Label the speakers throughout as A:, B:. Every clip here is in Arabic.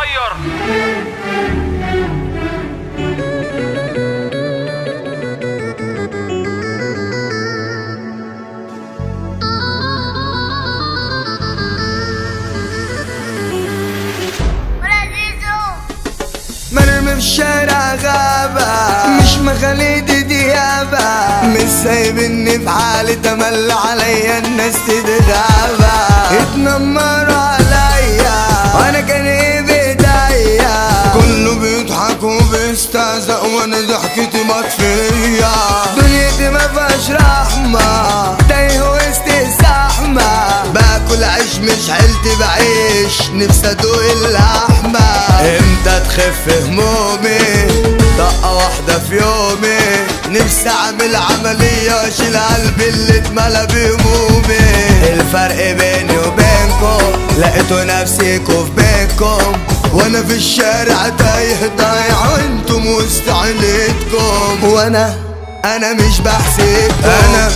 A: صغير.
B: مرمي في الشارع غابة، مش مخاليدي ديابة، مش سايبني في حالي تمل عليا الناس تتغابى. اتنمروا عليا وانا كان ايه بايديا، كله بيضحك وبيستهزأ وانا ضحكتي مطفية. دنيتي ما فيهاش رحمة، تايه وسط الزحمة، باكل عيش مش حيلتي بعيش، نفسي ادوق اللحمة. امتى تخف همومي دقة واحدة في يومي، نفسي اعمل عملية واشيل قلبي اللي اتملى بهمومي. الفرق بيني وبينكم لقيتوا نفسيكوا في بيتكم، وانا في الشارع تايه ضايع وانتم وسط عيلتكم. وانا مش بحسدكم، انا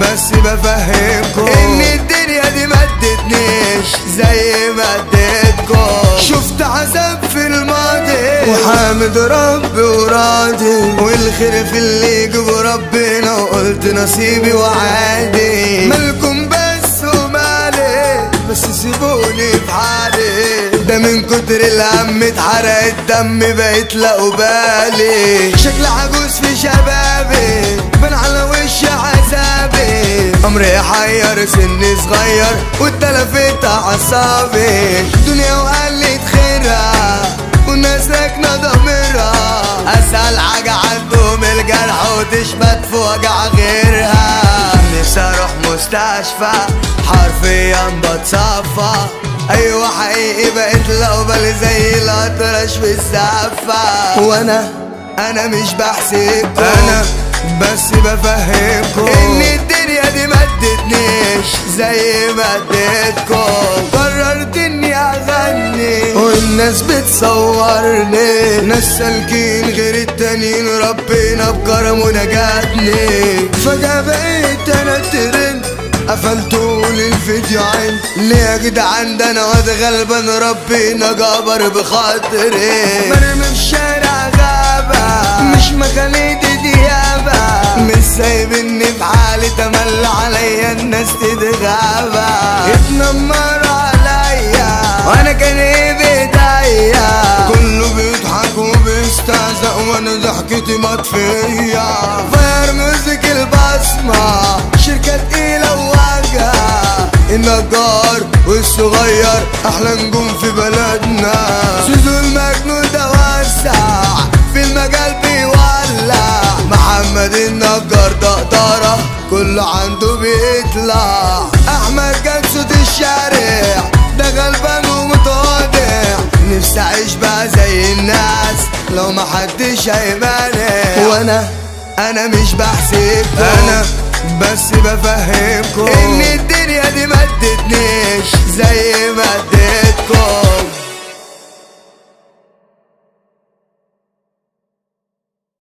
B: بس بفهمكم ان الدنيا دي ما ادتنيش زي ما اديتكم. شفت عذاب في الماضي وحامد ربي وراضي، والخير في اللي يجيبه ربنا، وقلت نصيبي وعادي. مالكم بس ومالي، بس سيبوني في حالي، ده من كتر الهم اتحرق الدم بقيت لا أبالي. شكل عجوز في شبابي بان على وشي عذابي، عمري يحير سني صغير واتلفت اعصابي. دنيا وقلت خيرها والناس راكنه ضميرها، اسهل حاجه عندهم الجرح وتشمت في وجع غيرها. نفسي اروح مستشفى حرفيا بتصفى، ايوه حقيقي بقيت لقبل زي الاطرش في الزفه. وانا مش بحسدكم، انا بس بفهمكم ان الدنيا دي ما ادتنيش زي ما اديتكم. قررت اني اغني والناس بتصورني، ناس سالكين غير التانيين، ربنا بكرمه نجاتني. فجأة بقيت انا ترند، قفلتولي الفيديو عين ليه يا جدعان؟ ده انا واد غلبان ربنا جبر بخاطري. مرمي في الشارع غابة، مش مخاليدي ديابة، مش سايبني في حالي تمل عليا الناس تتغابى. اتنمروا عليا وانا كان ايه بايديا، كله بيضحك وبيستهزأ وانا ضحكتي مطفية. فاير ميوزك البصمة، شركة تقيلة وواجهة، النجار والصغير احلى نجوم في بلدنا. سيزو المجنون ده وسع في المجال بيولع، محمد النجار دقدرة كله عنده بيطلع. احمد كان صوت الشارع ده غلبان ومتواضع، نفسي اعيش بقى زي الناس لو محدش هيمانع. وانا مش بحسدكم، انا بس بفهمكم ان الدنيا دي ما ادتنيش زي ما